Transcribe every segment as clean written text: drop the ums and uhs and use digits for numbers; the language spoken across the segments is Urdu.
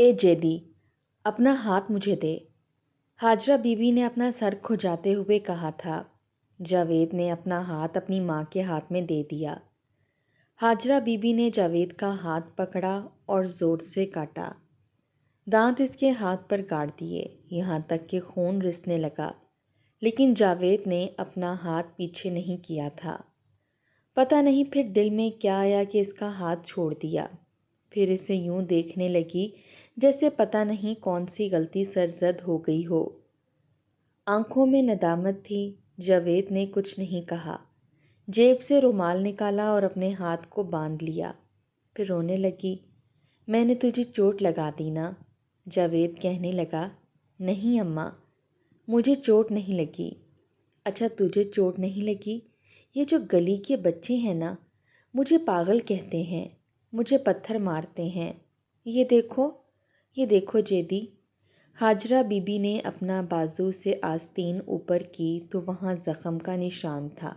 اے جیدی، اپنا ہاتھ مجھے دے۔ ہاجرہ بی بی نے اپنا سر کھجاتے ہوئے کہا تھا۔ جاوید نے اپنا ہاتھ اپنی ماں کے ہاتھ میں دے دیا۔ ہاجرہ بی بی نے جاوید کا ہاتھ پکڑا اور زور سے کاٹا۔ دانت اس کے ہاتھ پر گاڑ دیے، یہاں تک کہ خون رسنے لگا، لیکن جاوید نے اپنا ہاتھ پیچھے نہیں کیا تھا۔ پتہ نہیں پھر دل میں کیا آیا کہ اس کا ہاتھ چھوڑ دیا، پھر اسے یوں دیکھنے لگی جیسے پتہ نہیں کون سی غلطی سرزد ہو گئی ہو۔ آنکھوں میں ندامت تھی۔ جاوید نے کچھ نہیں کہا، جیب سے رومال نکالا اور اپنے ہاتھ کو باندھ لیا، پھر رونے لگی۔ میں نے تجھے چوٹ لگا دی نا؟ جاوید کہنے لگا، نہیں اماں، مجھے چوٹ نہیں لگی۔ اچھا تجھے چوٹ نہیں لگی؟ یہ جو گلی کے بچے ہیں نا، مجھے پاگل کہتے ہیں، مجھے پتھر مارتے ہیں۔ یہ دیکھو جیدی۔ ہاجرہ بی بی نے اپنا بازو سے آستین اوپر کی تو وہاں زخم کا نشان تھا۔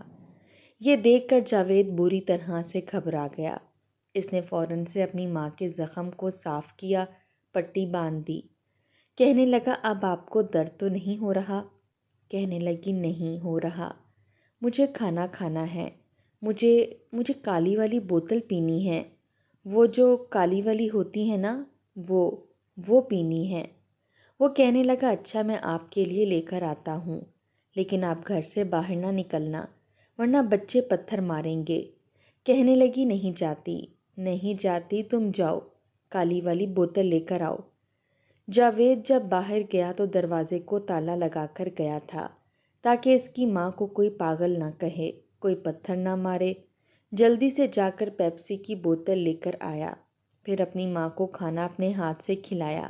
یہ دیکھ کر جاوید بری طرح سے گھبرا گیا۔ اس نے فوراً سے اپنی ماں کے زخم کو صاف کیا، پٹی باندھ دی۔ کہنے لگا، اب آپ کو درد تو نہیں ہو رہا؟ کہنے لگی، نہیں ہو رہا۔ مجھے کھانا کھانا ہے، مجھے کالی والی بوتل پینی ہے، وہ جو کالی والی ہوتی ہے نا، وہ پینی ہے۔ وہ کہنے لگا، اچھا میں آپ کے لیے لے کر آتا ہوں، لیکن آپ گھر سے باہر نہ نکلنا ورنہ بچے پتھر ماریں گے۔ کہنے لگی، نہیں جاتی، تم جاؤ، کالی والی بوتل لے کر آؤ۔ جاوید جب باہر گیا تو دروازے کو تالا لگا کر گیا تھا تاکہ اس کی ماں کو کوئی پاگل نہ کہے، کوئی پتھر نہ مارے۔ جلدی سے جا کر پیپسی کی بوتل لے کر آیا، پھر اپنی ماں کو کھانا اپنے ہاتھ سے کھلایا۔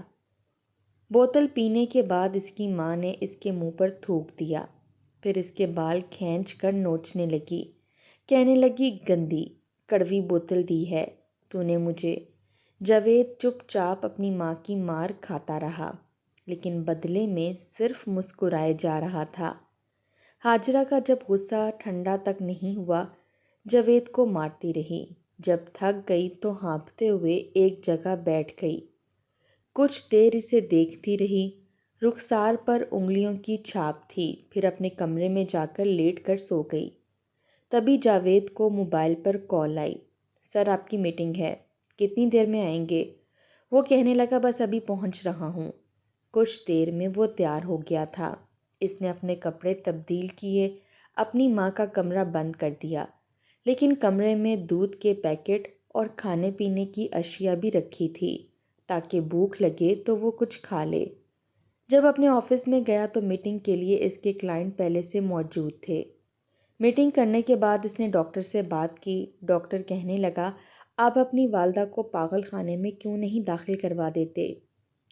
بوتل پینے کے بعد اس کی ماں نے اس کے منہ پر تھوک دیا، پھر اس کے بال کھینچ کر نوچنے لگی۔ کہنے لگی، گندی کڑوی بوتل دی ہے تو نے مجھے۔ جاوید چپ چاپ اپنی ماں کی مار کھاتا رہا، لیکن بدلے میں صرف مسکرائے جا رہا تھا۔ ہاجرہ کا جب غصہ ٹھنڈا تک نہیں ہوا، جاوید کو مارتی رہی۔ جب تھک گئی تو ہانپتے ہوئے ایک جگہ بیٹھ گئی۔ کچھ دیر اسے دیکھتی رہی۔ رخسار پر انگلیوں کی چھاپ تھی، پھر اپنے کمرے میں جا کر لیٹ کر سو گئی۔ تبھی جاوید کو موبائل پر کال آئی۔ سر آپ کی میٹنگ ہے، کتنی دیر میں آئیں گے؟ وہ کہنے لگا، بس ابھی پہنچ رہا ہوں۔ کچھ دیر میں وہ تیار ہو گیا تھا۔ اس نے اپنے کپڑے تبدیل کیے، اپنی ماں کا کمرہ بند کر دیا، لیکن کمرے میں دودھ کے پیکٹ اور کھانے پینے کی اشیاء بھی رکھی تھی تاکہ بھوک لگے تو وہ کچھ کھا لے۔ جب اپنے آفس میں گیا تو میٹنگ کے لیے اس کے کلائنٹ پہلے سے موجود تھے۔ میٹنگ کرنے کے بعد اس نے ڈاکٹر سے بات کی۔ ڈاکٹر کہنے لگا، آپ اپنی والدہ کو پاگل خانے میں کیوں نہیں داخل کروا دیتے؟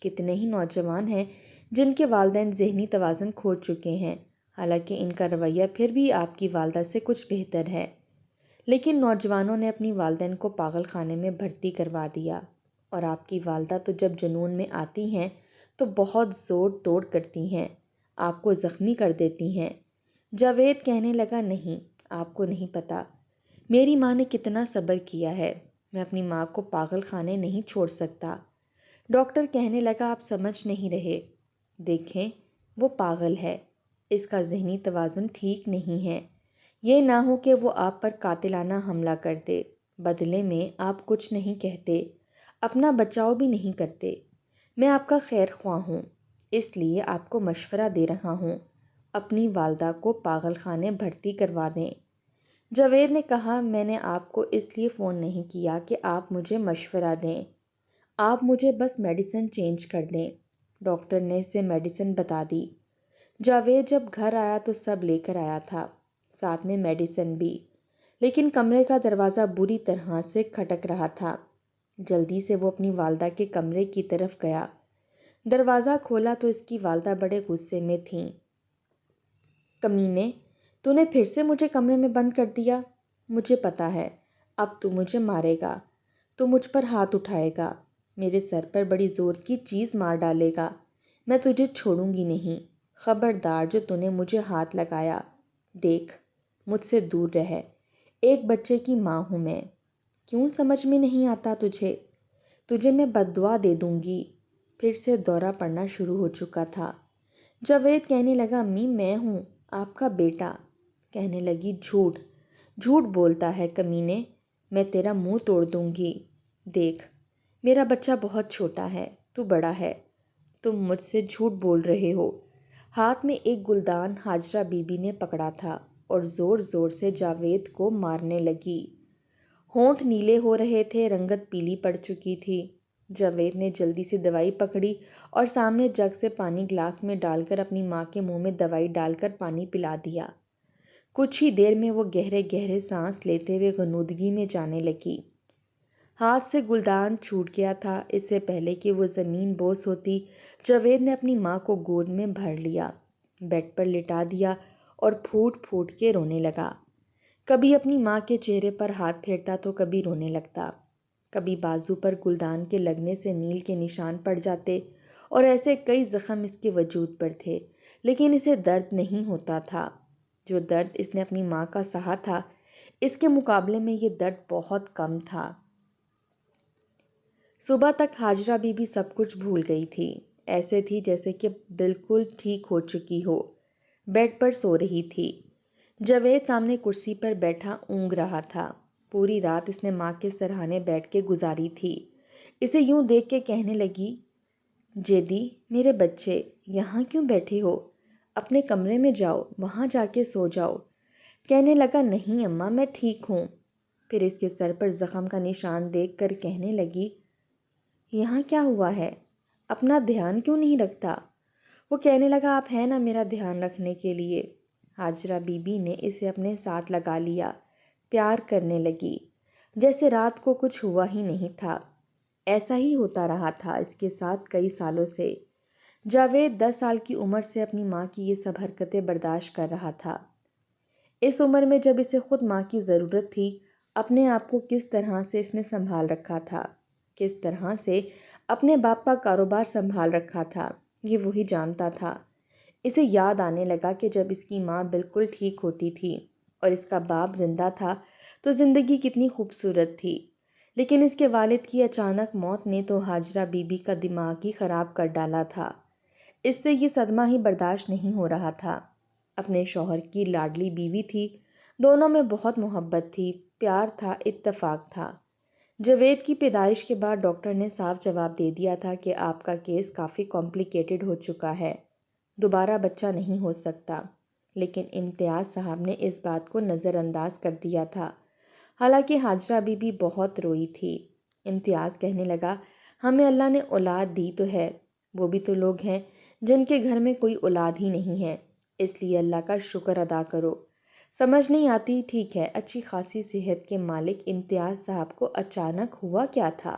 کتنے ہی نوجوان ہیں جن کے والدین ذہنی توازن کھو چکے ہیں، حالانکہ ان کا رویہ پھر بھی آپ کی والدہ سے کچھ بہتر ہے، لیکن نوجوانوں نے اپنی والدین کو پاگل خانے میں بھرتی کروا دیا، اور آپ کی والدہ تو جب جنون میں آتی ہیں تو بہت زور توڑ کرتی ہیں، آپ کو زخمی کر دیتی ہیں۔ جاوید کہنے لگا، نہیں، آپ کو نہیں پتا میری ماں نے کتنا صبر کیا ہے، میں اپنی ماں کو پاگل خانے نہیں چھوڑ سکتا۔ ڈاکٹر کہنے لگا، آپ سمجھ نہیں رہے، دیکھیں وہ پاگل ہے، اس کا ذہنی توازن ٹھیک نہیں ہے، یہ نہ ہو کہ وہ آپ پر قاتلانہ حملہ کر دے، بدلے میں آپ کچھ نہیں کہتے، اپنا بچاؤ بھی نہیں کرتے۔ میں آپ کا خیر خواہ ہوں، اس لیے آپ کو مشورہ دے رہا ہوں، اپنی والدہ کو پاگل خانے بھرتی کروا دیں۔ جاوید نے کہا، میں نے آپ کو اس لیے فون نہیں کیا کہ آپ مجھے مشورہ دیں، آپ مجھے بس میڈیسن چینج کر دیں۔ ڈاکٹر نے اسے میڈیسن بتا دی۔ جاوید جب گھر آیا تو سب لے کر آیا تھا، ساتھ میں میڈیسن بھی، لیکن کمرے کا دروازہ بری طرح سے کھٹک رہا تھا۔ جلدی سے وہ اپنی والدہ کے کمرے کی طرف گیا۔ دروازہ کھولا تو اس کی والدہ بڑے غصے میں تھیں۔ کمینے، تو نے پھر سے مجھے کمرے میں بند کر دیا، مجھے پتا ہے اب تو مجھے مارے گا، تو مجھ پر ہاتھ اٹھائے گا، میرے سر پر بڑی زور کی چیز مار ڈالے گا، میں تجھے چھوڑوں گی نہیں، خبردار جو تو نے مجھے ہاتھ لگایا، دیکھ مجھ سے دور رہ، ایک بچے کی ماں ہوں میں، کیوں سمجھ میں نہیں آتا تجھے میں بد دعا دے دوں گی۔ پھر سے دورہ پڑنا شروع ہو چکا تھا۔ جاوید کہنے لگا امی میں ہوں آپ کا بیٹا۔ کہنے لگی جھوٹ، جھوٹ بولتا ہے کمینے، میں تیرا منہ توڑ دوں گی۔ دیکھ میرا بچہ بہت چھوٹا ہے، تو بڑا ہے، تم مجھ سے جھوٹ بول رہے ہو۔ ہاتھ میں ایک گلدان حاجرہ بی بی نے پکڑا تھا اور زور زور سے جاوید کو مارنے لگی۔ ہونٹ نیلے ہو رہے تھے، رنگت پیلی پڑ چکی تھی۔ جاوید نے جلدی سے دوائی پکڑی اور سامنے جگ سے پانی گلاس میں ڈال کر اپنی ماں کے منہ میں دوائی ڈال کر پانی پلا دیا۔ کچھ ہی دیر میں وہ گہرے گہرے سانس لیتے ہوئے غنودگی میں جانے لگی۔ ہاتھ سے گلدان چھوٹ گیا تھا۔ اس سے پہلے کہ وہ زمین بوس ہوتی، جاوید نے اپنی ماں کو گود میں بھر لیا، بیڈ پر لٹا دیا اور پھوٹ پھوٹ کے رونے لگا۔ کبھی اپنی ماں کے چہرے پر ہاتھ پھیرتا تو کبھی رونے لگتا۔ کبھی بازو پر گلدان کے لگنے سے نیل کے نشان پڑ جاتے، اور ایسے کئی زخم اس کے وجود پر تھے، لیکن اسے درد نہیں ہوتا تھا۔ جو درد اس نے اپنی ماں کا سہا تھا، اس کے مقابلے میں یہ درد بہت کم تھا۔ صبح تک حاجرہ بی بی سب کچھ بھول گئی تھی، ایسے تھی جیسے کہ بالکل ٹھیک ہو چکی ہو۔ بیڈ پر سو رہی تھی۔ جاوید سامنے کرسی پر بیٹھا اونگ رہا تھا۔ پوری رات اس نے ماں کے سرہانے بیٹھ کے گزاری تھی۔ اسے یوں دیکھ کے کہنے لگی، جیدی میرے بچے یہاں کیوں بیٹھے ہو؟ اپنے کمرے میں جاؤ، وہاں جا کے سو جاؤ۔ کہنے لگا نہیں اماں میں ٹھیک ہوں۔ پھر اس کے سر پر زخم کا نشان دیکھ کر کہنے لگی، یہاں کیا ہوا ہے؟ اپنا دھیان کیوں نہیں رکھتا؟ وہ کہنے لگا آپ ہیں نا میرا دھیان رکھنے کے لیے۔ حاجرہ بی بی نے اسے اپنے ساتھ لگا لیا، پیار کرنے لگی، جیسے رات کو کچھ ہوا ہی نہیں تھا۔ ایسا ہی ہوتا رہا تھا اس کے ساتھ کئی سالوں سے۔ جاوید 10 سال کی عمر سے اپنی ماں کی یہ سب حرکتیں برداشت کر رہا تھا۔ اس عمر میں جب اسے خود ماں کی ضرورت تھی، اپنے آپ کو کس طرح سے اس نے سنبھال رکھا تھا، کس طرح سے اپنے باپ کا کاروبار سنبھال رکھا تھا، یہ وہی جانتا تھا۔ اسے یاد آنے لگا کہ جب اس کی ماں بالکل ٹھیک ہوتی تھی اور اس کا باپ زندہ تھا تو زندگی کتنی خوبصورت تھی، لیکن اس کے والد کی اچانک موت نے تو حاجرہ بی بی کا دماغ ہی خراب کر ڈالا تھا۔ اس سے یہ صدمہ ہی برداشت نہیں ہو رہا تھا۔ اپنے شوہر کی لاڈلی بیوی تھی، دونوں میں بہت محبت تھی، پیار تھا، اتفاق تھا۔ جاوید کی پیدائش کے بعد ڈاکٹر نے صاف جواب دے دیا تھا کہ آپ کا کیس کافی کمپلیکیٹڈ ہو چکا ہے، دوبارہ بچہ نہیں ہو سکتا، لیکن امتیاز صاحب نے اس بات کو نظر انداز کر دیا تھا۔ حالانکہ حاجرہ بی بی بہت روئی تھی۔ امتیاز کہنے لگا، ہمیں اللہ نے اولاد دی تو ہے، وہ بھی تو لوگ ہیں جن کے گھر میں کوئی اولاد ہی نہیں ہے، اس لیے اللہ کا شکر ادا کرو۔ سمجھ نہیں آتی، ٹھیک ہے اچھی خاصی صحت کے مالک امتیاز صاحب کو اچانک ہوا کیا تھا؟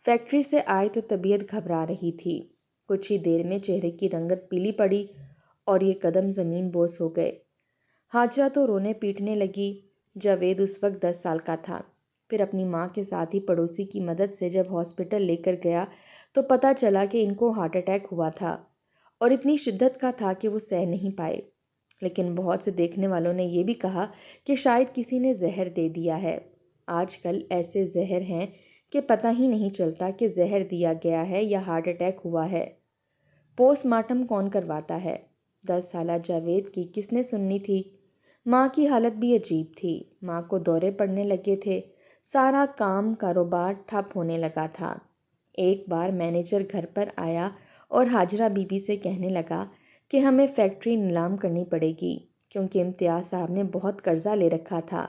فیکٹری سے آئے تو طبیعت گھبرا رہی تھی، کچھ ہی دیر میں چہرے کی رنگت پیلی پڑی اور یہ قدم زمین بوس ہو گئے۔ حاجرہ تو رونے پیٹنے لگی۔ جاوید اس وقت 10 سال کا تھا۔ پھر اپنی ماں کے ساتھ ہی پڑوسی کی مدد سے جب ہاسپٹل لے کر گیا تو پتہ چلا کہ ان کو ہارٹ اٹیک ہوا تھا، اور اتنی شدت کا تھا کہ وہ سہ نہیں پائے۔ لیکن بہت سے دیکھنے والوں نے یہ بھی کہا کہ شاید کسی نے زہر دے دیا ہے۔ آج کل ایسے زہر ہیں کہ پتہ ہی نہیں چلتا کہ زہر دیا گیا ہے یا ہارٹ اٹیک ہوا ہے۔ پوسٹ مارٹم کون کرواتا ہے؟ 10 سالہ جاوید کی کس نے سننی تھی؟ ماں کی حالت بھی عجیب تھی، ماں کو دورے پڑنے لگے تھے، سارا کام کاروبار ٹھپ ہونے لگا تھا۔ ایک بار مینیجر گھر پر آیا اور حاجرہ بی بی سے کہنے لگا کہ ہمیں فیکٹری نیلام کرنی پڑے گی کیونکہ امتیاز صاحب نے بہت قرضہ لے رکھا تھا۔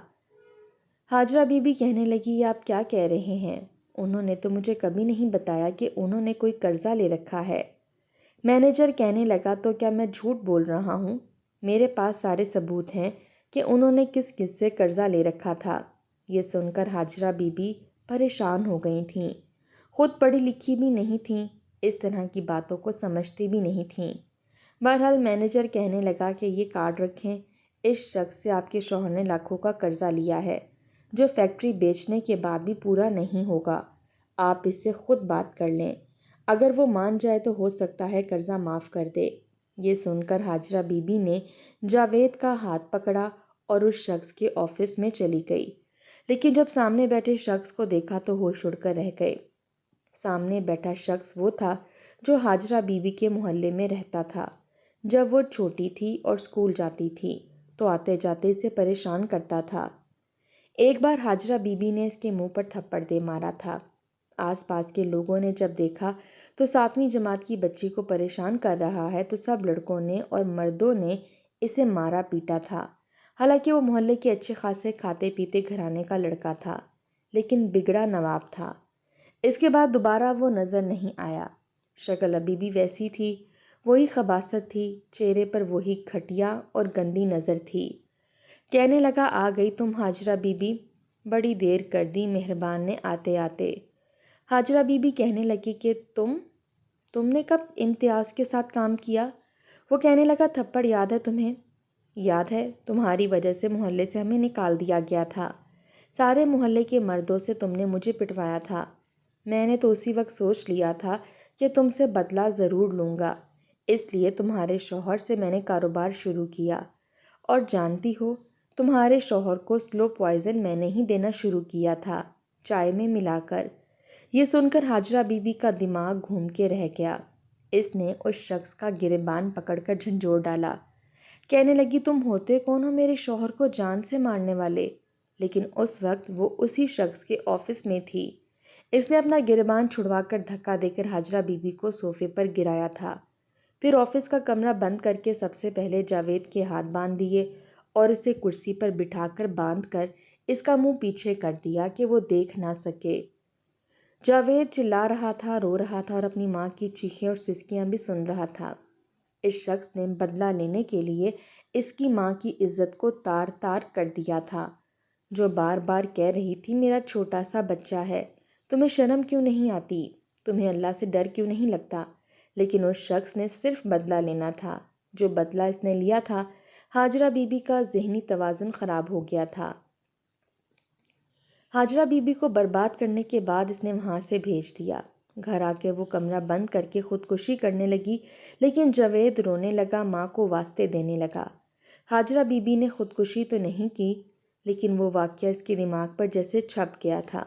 حاجرہ بی بی کہنے لگی، یہ آپ کیا کہہ رہے ہیں؟ انہوں نے تو مجھے کبھی نہیں بتایا کہ انہوں نے کوئی قرضہ لے رکھا ہے۔ مینیجر کہنے لگا، تو کیا میں جھوٹ بول رہا ہوں؟ میرے پاس سارے ثبوت ہیں کہ انہوں نے کس کس سے قرضہ لے رکھا تھا۔ یہ سن کر حاجرہ بی بی پریشان ہو گئی تھیں۔ خود پڑھی لکھی بھی نہیں تھیں، اس طرح کی باتوں کو سمجھتی بھی نہیں تھیں۔ بہرحال مینیجر کہنے لگا کہ یہ کارڈ رکھیں، اس شخص سے آپ کے شوہر نے لاکھوں کا قرضہ لیا ہے جو فیکٹری بیچنے کے بعد بھی پورا نہیں ہوگا۔ آپ اس سے خود بات کر لیں، اگر وہ مان جائے تو ہو سکتا ہے قرضہ معاف کر دے۔ یہ سن کر حاجرہ بی بی نے جاوید کا ہاتھ پکڑا اور اس شخص کے آفس میں چلی گئی، لیکن جب سامنے بیٹھے شخص کو دیکھا تو ہوش اڑ کر رہ گئے۔ سامنے بیٹھا شخص وہ تھا جو حاجرہ بی بی کے محلے میں رہتا تھا۔ جب وہ چھوٹی تھی اور اسکول جاتی تھی تو آتے جاتے اسے پریشان کرتا تھا۔ ایک بار حاجرہ بی بی نے اس کے منہ پر تھپڑ دے مارا تھا۔ آس پاس کے لوگوں نے جب دیکھا تو 7ویں جماعت کی بچی کو پریشان کر رہا ہے تو سب لڑکوں نے اور مردوں نے اسے مارا پیٹا تھا۔ حالانکہ وہ محلے کے اچھے خاصے کھاتے پیتے گھرانے کا لڑکا تھا، لیکن بگڑا نواب تھا۔ اس کے بعد دوبارہ وہ نظر نہیں آیا۔ شکل ابھی بھی ویسی تھی، وہی خباثت تھی، چہرے پر وہی گھٹیا اور گندی نظر تھی۔ کہنے لگا، آ گئی تم حاجرہ بی بی، بڑی دیر کر دی مہربان نے آتے آتے۔ حاجرہ بی بی کہنے لگی کہ تم نے کب امتیاز کے ساتھ کام کیا؟ وہ کہنے لگا، تھپڑ یاد ہے تمہیں؟ یاد ہے، تمہاری وجہ سے محلے سے ہمیں نکال دیا گیا تھا۔ سارے محلے کے مردوں سے تم نے مجھے پٹوایا تھا۔ میں نے تو اسی وقت سوچ لیا تھا کہ تم سے بدلہ ضرور لوں گا، اس لیے تمہارے شوہر سے میں نے کاروبار شروع کیا۔ اور جانتی ہو، تمہارے شوہر کو سلو پوائزن میں نے ہی دینا شروع کیا تھا، چائے میں ملا کر۔ یہ سن کر حاجرہ بی بی کا دماغ گھوم کے رہ گیا۔ اس نے اس شخص کا گریبان پکڑ کر جھنجھوڑ ڈالا۔ کہنے لگی، تم ہوتے کون ہو میرے شوہر کو جان سے مارنے والے؟ لیکن اس وقت وہ اسی شخص کے آفس میں تھی۔ اس نے اپنا گریبان چھڑوا کر دھکا دے کر حاجرہ بی بی کو صوفے پر گرایا تھا۔ پھر آفس کا کمرہ بند کر کے سب سے پہلے جاوید کے ہاتھ باندھ دیے اور اسے کرسی پر بٹھا کر باندھ کر اس کا منہ پیچھے کر دیا کہ وہ دیکھ نہ سکے۔ جاوید چلا رہا تھا، رو رہا تھا اور اپنی ماں کی چیخیں اور سسکیاں بھی سن رہا تھا۔ اس شخص نے بدلہ لینے کے لیے اس کی ماں کی عزت کو تار تار کر دیا تھا، جو بار بار کہہ رہی تھی، میرا چھوٹا سا بچہ ہے، تمہیں شرم کیوں نہیں آتی؟ تمہیں اللہ سے ڈر کیوں نہیں لگتا؟ لیکن اس شخص نے صرف بدلہ لینا تھا۔ جو بدلہ اس نے لیا تھا، حاجرہ بی بی کا ذہنی توازن خراب ہو گیا تھا۔ حاجرہ بی بی کو برباد کرنے کے بعد اس نے وہاں سے بھیج دیا۔ گھر آ کے وہ کمرہ بند کر کے خودکشی کرنے لگی، لیکن جاوید رونے لگا، ماں کو واسطے دینے لگا۔ حاجرہ بی بی نے خودکشی تو نہیں کی، لیکن وہ واقعہ اس کے دماغ پر جیسے چھپ گیا تھا۔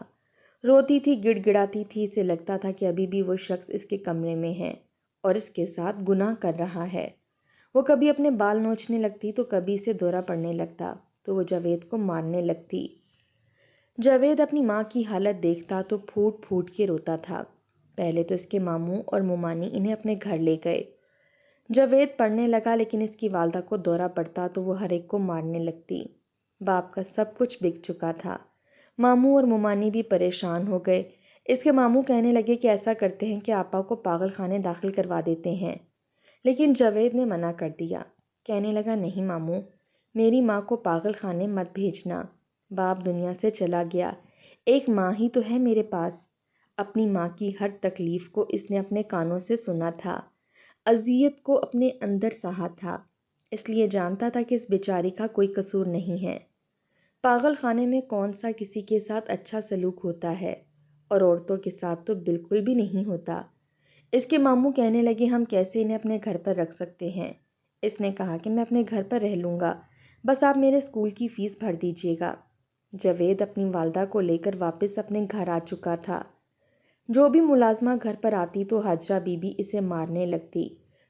روتی تھی، گڑ گڑاتی تھی، اسے لگتا تھا کہ ابھی بھی وہ شخص اس کے کمرے میں ہے اور اس کے ساتھ گناہ کر رہا ہے۔ وہ کبھی اپنے بال نوچنے لگتی تو کبھی اسے دورہ پڑنے لگتا تو وہ جاوید کو مارنے لگتی۔ جاوید اپنی ماں کی حالت دیکھتا تو پھوٹ پھوٹ کے روتا تھا۔ پہلے تو اس کے ماموں اور ممانی انہیں اپنے گھر لے گئے۔ جاوید پڑھنے لگا، لیکن اس کی والدہ کو دورہ پڑتا تو وہ ہر ایک کو مارنے لگتی۔ باپ کا سب کچھ بک چکا تھا۔ ماموں اور ممانی بھی پریشان ہو گئے۔ اس کے ماموں کہنے لگے کہ ایسا کرتے ہیں کہ آپا کو پاگل خانے داخل کروا دیتے ہیں، لیکن جاوید نے منع کر دیا۔ کہنے لگا، نہیں ماموں، میری ماں کو پاگل خانے مت بھیجنا۔ باپ دنیا سے چلا گیا، ایک ماں ہی تو ہے میرے پاس۔ اپنی ماں کی ہر تکلیف کو اس نے اپنے کانوں سے سنا تھا، اذیت کو اپنے اندر سہا تھا، اس لیے جانتا تھا کہ اس بیچاری کا کوئی قصور نہیں ہے۔ پاگل خانے میں کون سا کسی کے ساتھ اچھا سلوک ہوتا ہے، اور عورتوں کے ساتھ تو بالکل بھی نہیں ہوتا۔ اس کے ماموں کہنے لگے، ہم کیسے انہیں اپنے گھر پر رکھ سکتے ہیں؟ اس نے کہا کہ میں اپنے گھر پر رہ لوں گا، بس آپ میرے اسکول کی فیس بھر دیجیے گا۔ جاوید اپنی والدہ کو لے کر واپس اپنے گھر آ چکا تھا۔ جو بھی ملازمہ گھر پر آتی تو حاجرہ بی بی اسے مارنے لگتی،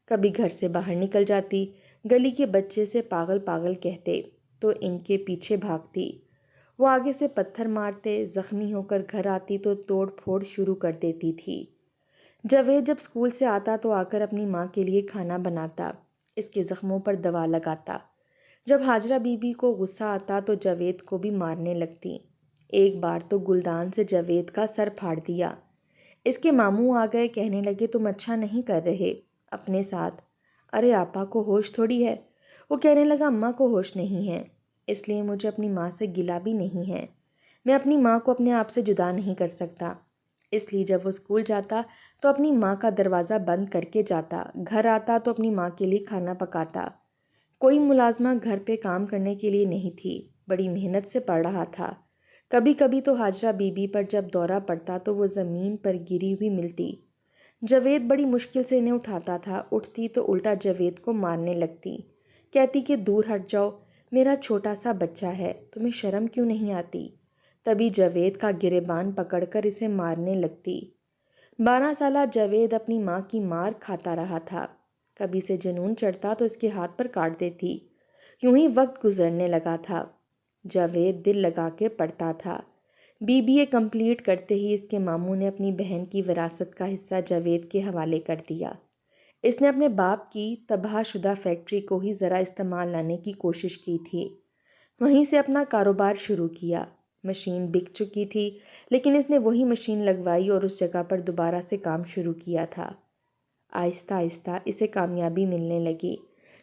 کبھی گھر سے باہر نکل جاتی، گلی کے بچے سے پاگل پاگل کہتے تو ان کے پیچھے بھاگتی، وہ آگے سے پتھر مارتے، زخمی ہو کر گھر آتی تو توڑ پھوڑ شروع کر دیتی تھی۔ جاوید جب اسکول سے آتا تو آ کر اپنی ماں کے لیے کھانا بناتا، اس کے زخموں پر دوا لگاتا۔ جب حاجرہ بی بی کو غصہ آتا تو جاوید کو بھی مارنے لگتی۔ ایک بار تو گلدان سے جاوید کا سر پھاڑ دیا۔ اس کے ماموں آ گئے، کہنے لگے، تم اچھا نہیں کر رہے اپنے ساتھ۔ ارے آپا کو ہوش تھوڑی ہے۔ وہ کہنے لگا، اماں کو ہوش نہیں ہے، اس لیے مجھے اپنی ماں سے گلہ بھی نہیں ہے، میں اپنی ماں کو اپنے آپ سے جدا نہیں کر سکتا۔ اس لیے جب وہ اسکول جاتا تو اپنی ماں کا دروازہ بند کر کے جاتا، گھر آتا تو اپنی ماں کے لیے کھانا پکاتا۔ کوئی ملازمہ گھر پہ کام کرنے کے لیے نہیں تھی، بڑی محنت سے پڑھ رہا تھا۔ کبھی کبھی تو حاجرہ بی بی پر جب دورہ پڑتا تو وہ زمین پر گری ہوئی ملتی۔ جاوید بڑی مشکل سے انہیں اٹھاتا تھا، اٹھتی تو الٹا جاوید کو مارنے لگتی، کہتی کہ دور ہٹ جاؤ، میرا چھوٹا سا بچہ ہے، تمہیں شرم کیوں نہیں آتی؟ تبھی جاوید کا گریبان پکڑ کر اسے مارنے لگتی۔ 12 سالہ جاوید اپنی ماں کی مار کھاتا رہا تھا۔ کبھی سے جنون چڑھتا تو اس کے ہاتھ پر کاٹ دیتی۔ یوں ہی وقت گزرنے لگا تھا۔ جاوید دل لگا کے پڑھتا تھا۔ BBA کمپلیٹ کرتے ہی اس کے ماموں نے اپنی بہن کی وراثت کا حصہ جاوید کے حوالے کر دیا۔ اس نے اپنے باپ کی تباہ شدہ فیکٹری کو ہی ذرا استعمال لانے کی کوشش کی تھی۔ وہیں سے اپنا کاروبار شروع کیا۔ مشین بک چکی تھی، لیکن اس نے وہی مشین لگوائی اور اس جگہ پر دوبارہ سے کام شروع کیا تھا۔ آہستہ آہستہ اسے کامیابی ملنے لگی،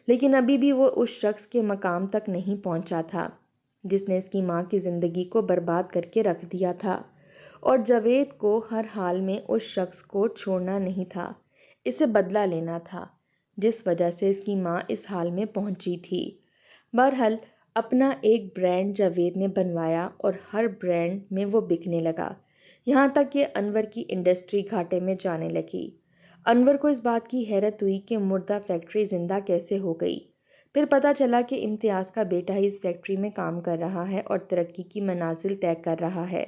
لیکن ابھی بھی وہ اس شخص کے مقام تک نہیں پہنچا تھا جس نے اس کی ماں کی زندگی کو برباد کر کے رکھ دیا تھا، اور جاوید کو ہر حال میں اس شخص کو چھوڑنا نہیں تھا، اسے بدلہ لینا تھا جس وجہ سے اس کی ماں اس حال میں پہنچی تھی۔ بہرحال اپنا ایک برانڈ جاوید نے بنوایا اور ہر برانڈ میں وہ بکنے لگا، یہاں تک کہ انور کی انڈسٹری گھاٹے میں جانے لگی۔ انور کو اس بات کی حیرت ہوئی کہ مردہ فیکٹری زندہ کیسے ہو گئی۔ پھر پتہ چلا کہ امتیاز کا بیٹا ہی اس فیکٹری میں کام کر رہا ہے اور ترقی کی منازل طے کر رہا ہے۔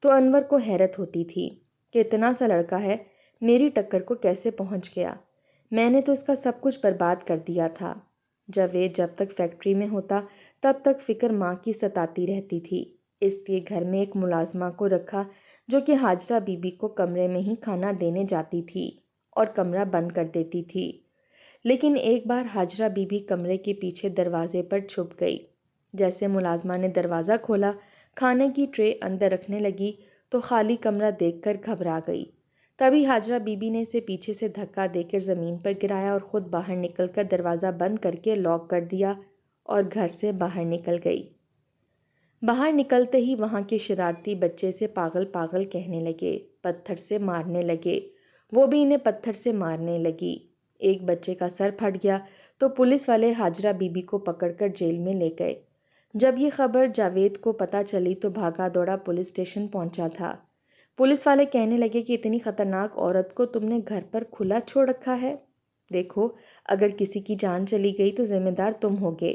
تو انور کو حیرت ہوتی تھی کہ اتنا سا لڑکا ہے، میری ٹکر کو کیسے پہنچ گیا؟ میں نے تو اس کا سب کچھ برباد کر دیا تھا۔ جاوید جب تک فیکٹری میں ہوتا تب تک فکر ماں کی ستاتی رہتی تھی، اس لیے گھر میں ایک ملازمہ کو رکھا جو کہ ہاجرہ بی بی کو کمرے میں ہی کھانا دینے جاتی تھی اور کمرہ بند کر دیتی تھی۔ لیکن ایک بار ہاجرہ بی بی کمرے کے پیچھے دروازے پر چھپ گئی۔ جیسے ملازمہ نے دروازہ کھولا، کھانے کی ٹرے اندر رکھنے لگی تو خالی کمرہ دیکھ کر گھبرا گئی۔ تبھی ہاجرہ بی بی نے اسے پیچھے سے دھکا دے کر زمین پر گرایا اور خود باہر نکل کر دروازہ بند کر کے لاک کر دیا اور گھر سے باہر نکل گئی۔ باہر نکلتے ہی وہاں کے شرارتی بچے سے پاگل پاگل کہنے لگے، پتھر سے مارنے لگے، وہ بھی انہیں پتھر سے مارنے لگی۔ ایک بچے کا سر پھٹ گیا تو پولیس والے ہاجرہ بی بی کو پکڑ کر جیل میں لے گئے۔ جب یہ خبر جاوید کو پتہ چلی تو بھاگا دوڑا پولیس اسٹیشن پہنچا تھا۔ پولیس والے کہنے لگے کہ اتنی خطرناک عورت کو تم نے گھر پر کھلا چھوڑ رکھا ہے، دیکھو اگر کسی کی جان چلی گئی تو ذمہ دار تم ہوگے۔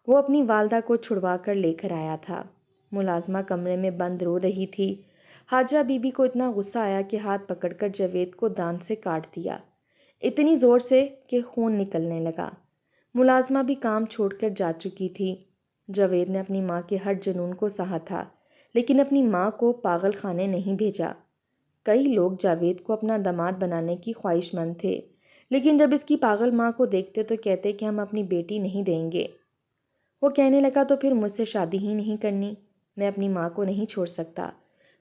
وہ اپنی والدہ کو چھڑوا کر لے کر آیا تھا۔ ملازمہ کمرے میں بند رو رہی تھی۔ ہاجرہ بی بی کو اتنا غصہ آیا کہ ہاتھ پکڑ کر جاوید کو دانت سے کاٹ دیا، اتنی زور سے کہ خون نکلنے لگا۔ ملازمہ بھی کام چھوڑ کر جا چکی تھی۔ جاوید نے اپنی ماں کے ہر جنون کو سہا تھا، لیکن اپنی ماں کو پاگل خانے نہیں بھیجا۔ کئی لوگ جاوید کو اپنا داماد بنانے کی خواہش مند تھے، لیکن جب اس کی پاگل ماں کو دیکھتے تو کہتے کہ ہم اپنی بیٹی نہیں دیں گے۔ وہ کہنے لگا تو پھر مجھ سے شادی ہی نہیں کرنی، میں اپنی ماں کو نہیں چھوڑ سکتا،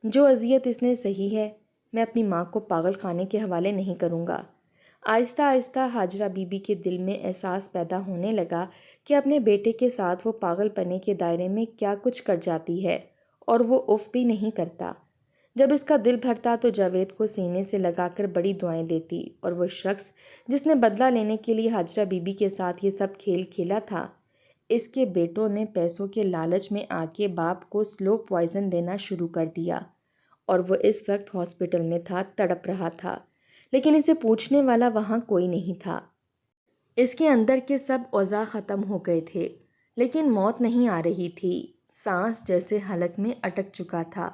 جو اذیت اس نے سہی ہے میں اپنی ماں کو پاگل خانے کے حوالے نہیں کروں گا۔ آہستہ آہستہ ہاجرہ بی بی کے دل میں احساس پیدا ہونے لگا کہ اپنے بیٹے کے ساتھ وہ پاگل پنے کے دائرے میں کیا کچھ کر جاتی ہے اور وہ اف بھی نہیں کرتا۔ جب اس کا دل بھرتا تو جاوید کو سینے سے لگا کر بڑی دعائیں دیتی، اور وہ شخص جس نے بدلہ لینے کے لیے ہاجرہ بی بی کے ساتھ یہ سب کھیل کھیلا تھا، اس کے بیٹوں نے پیسوں کے لالچ میں آ کے باپ کو سلو پوائزن دینا شروع کر دیا، اور وہ اس وقت ہاسپٹل میں تھا، تڑپ رہا تھا، لیکن اسے پوچھنے والا وہاں کوئی نہیں تھا۔ اس کے اندر کے سب اوضاع ختم ہو گئے تھے، لیکن موت نہیں آ رہی تھی۔ سانس جیسے حلق میں اٹک چکا تھا،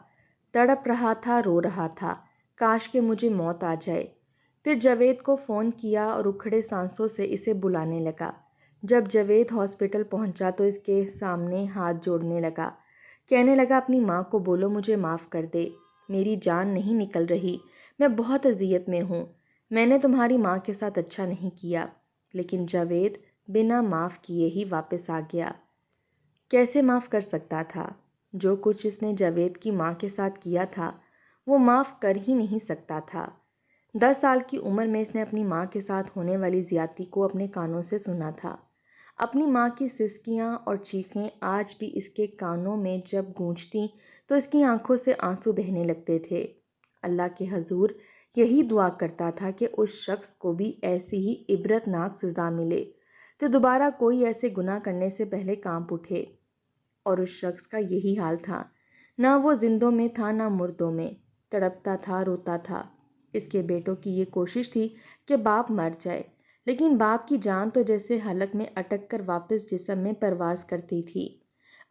تڑپ رہا تھا، رو رہا تھا، کاش کہ مجھے موت آ جائے۔ پھر جاوید کو فون کیا اور اکھڑے سانسوں سے اسے بلانے لگا۔ جب جاوید ہاسپٹل پہنچا تو اس کے سامنے ہاتھ جوڑنے لگا، کہنے لگا اپنی ماں کو بولو مجھے معاف کر دے، میری جان نہیں نکل رہی، میں بہت اذیت میں ہوں، میں نے تمہاری ماں کے ساتھ اچھا نہیں کیا۔ لیکن جاوید بنا معاف کیے ہی واپس آ گیا۔ کیسے معاف کر سکتا تھا؟ جو کچھ اس نے جاوید کی ماں کے ساتھ کیا تھا وہ معاف کر ہی نہیں سکتا تھا۔ 10 سال کی عمر میں اس نے اپنی ماں کے ساتھ ہونے والی زیادتی کو اپنے کانوں سے سنا تھا۔ اپنی ماں کی سسکیاں اور چیخیں آج بھی اس کے کانوں میں جب گونجتیں تو اس کی آنکھوں سے آنسو بہنے لگتے تھے۔ اللہ کے حضور یہی دعا کرتا تھا کہ اس شخص کو بھی ایسی ہی عبرتناک سزا ملے تو دوبارہ کوئی ایسے گناہ کرنے سے پہلے کانپ اٹھے، اور اس شخص کا یہی حال تھا، نہ وہ زندوں میں تھا نہ مردوں میں، تڑپتا تھا، روتا تھا۔ اس کے بیٹوں کی یہ کوشش تھی کہ باپ مر جائے، لیکن باپ کی جان تو جیسے حلق میں اٹک کر واپس جسم میں پرواز کرتی تھی۔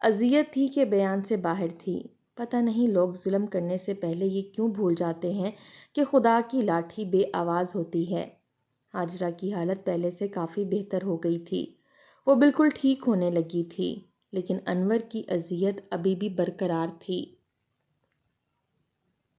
اذیت تھی کہ بیان سے باہر تھی، پتہ نہیں لوگ ظلم کرنے سے پہلے یہ کیوں بھول جاتے ہیں کہ خدا کی لاٹھی بے آواز ہوتی ہے۔ ہاجرہ کی حالت پہلے سے کافی بہتر ہو گئی تھی، وہ بالکل ٹھیک ہونے لگی تھی، لیکن انور کی اذیت ابھی بھی برقرار تھی۔